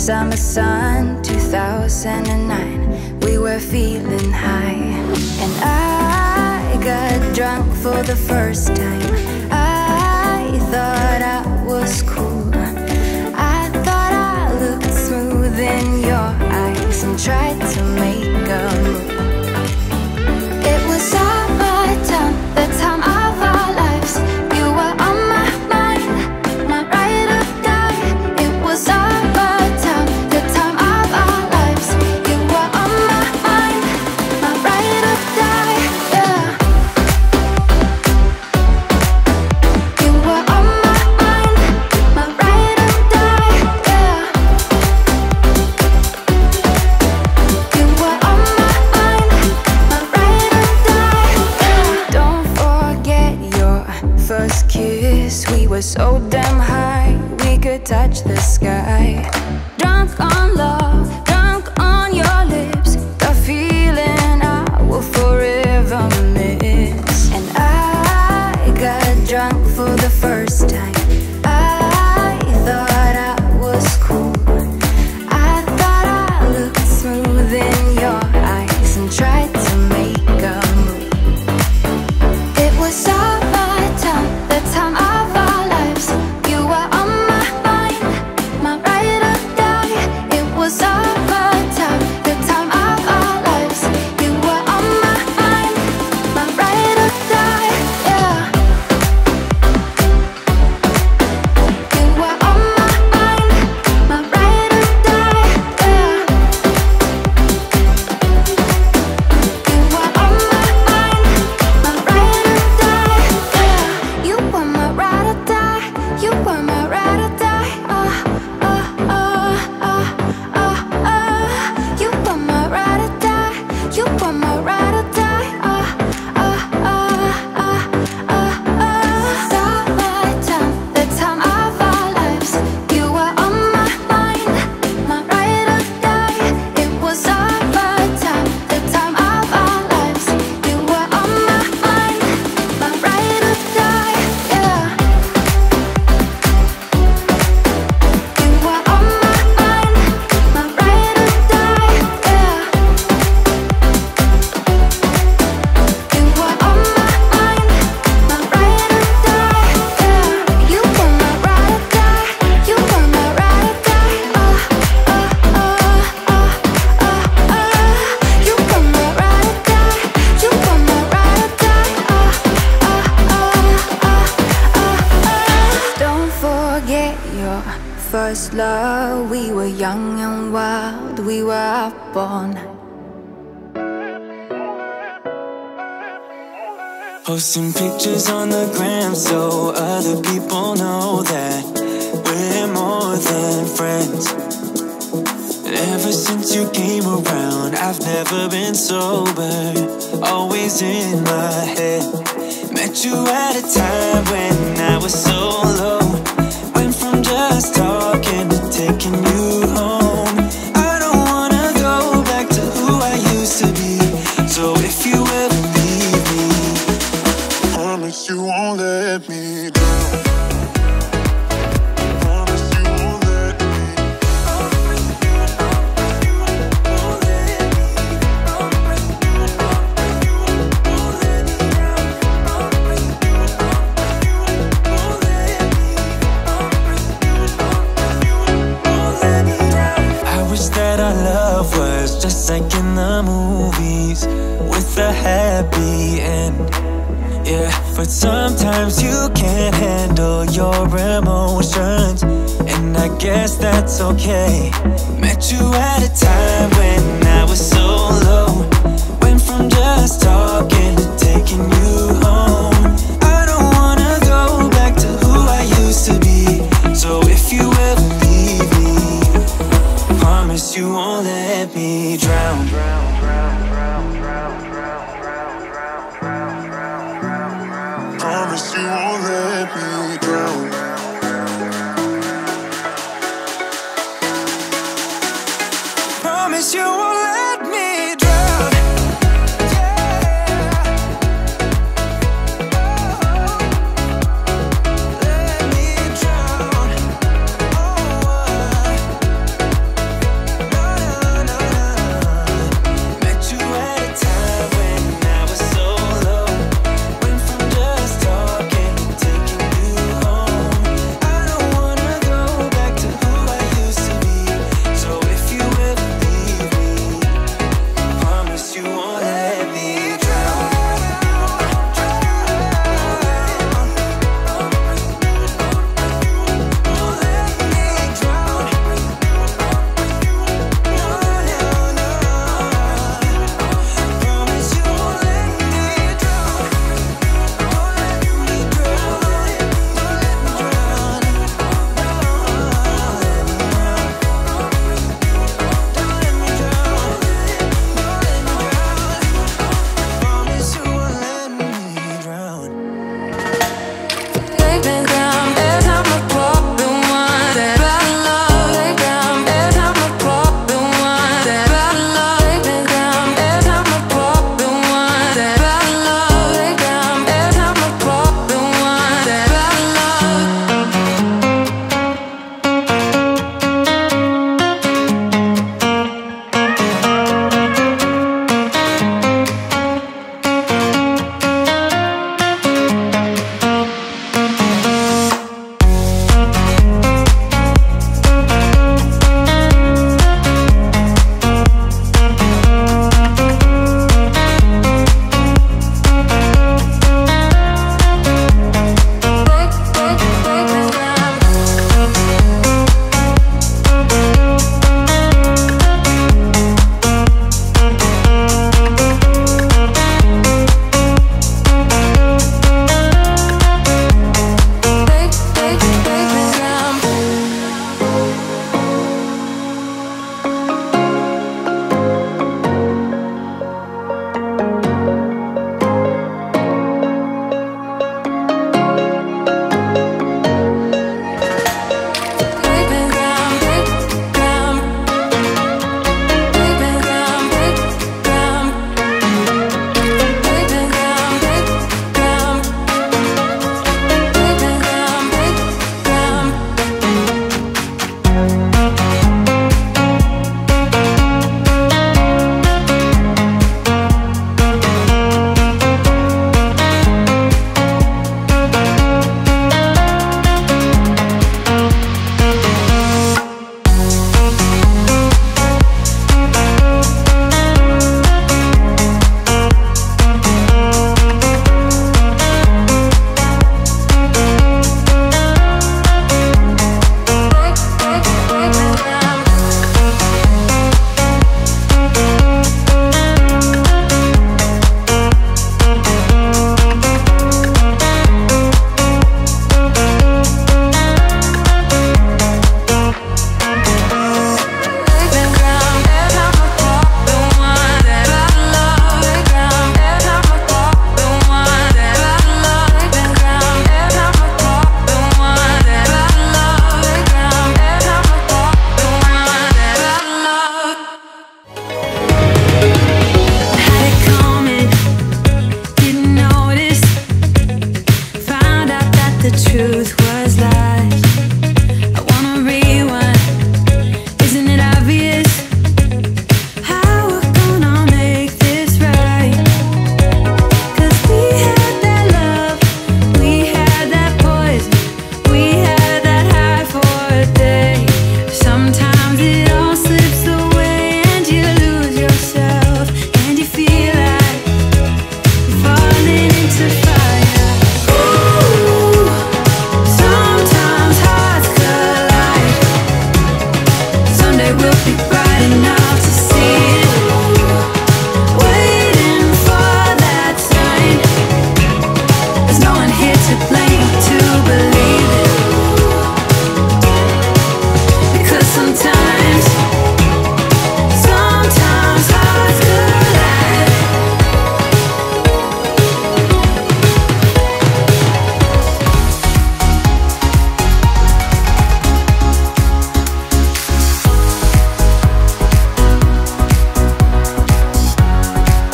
Summer sun, 2009. We were feeling high, and I got drunk for the first time. I thought I was cool. I thought I looked smooth in your eyes and tried to make a move. It was summertime, the time of our lives. You were on my mind, my ride or die. It was summertime, the time of our lives. You were on my mind, my ride or die, yeah. You were on my mind, my ride or die, yeah. You were on my mind, my ride or die, yeah. Don't forget your first kiss. We were so damn high, we could touch the sky. Drunk on love, drunk on your lips, the feeling I will forever miss. And I got drunk for the first time. I thought I was cool. I thought I looked smooth in your eyes and tried to make a move. It was summertime, the time of our lives. You were on my mind, my ride or die. It was summertime, the time of our lives. You were on my mind, my ride or die, yeah. You were on my mind, my ride or die, yeah. You were on my mind, my ride or die, yeah. You were my ride or die. You were my ride or die. You were my ride or die. You were my ride or die. Summertime, the time of our lives. You were on my mind, my ride or die. It was summertime, the time of our lives. You were on my mind, my ride or die, yeah. You were on my mind, my ride or die, yeah. You were on my mind, my ride or die, yeah. You were my ride or die. You were my ride or die. You were my ride or die. You were my ride or die. Don't forget your first love. We were young and wild. We were up all night. Posting pictures on the gram so other people know that we're more than friends. Ever since you came around, I've never been sober, always in my head. Met you at a time when I was so low. Went from just talking to taking you home. I don't wanna go back to who I used to be. So if you ever leave me, promise you won't let me down. Promise you won't let me. Promise you won't let me. Promise you won't let me down. Promise you won't let me. Promise you won't let me down. I wish that our love was just like in the movies, with a happy end. Yeah, but sometimes you can't handle your emotions, and I guess that's okay. Met you at a time when I was so low. Went from just talking to taking you home.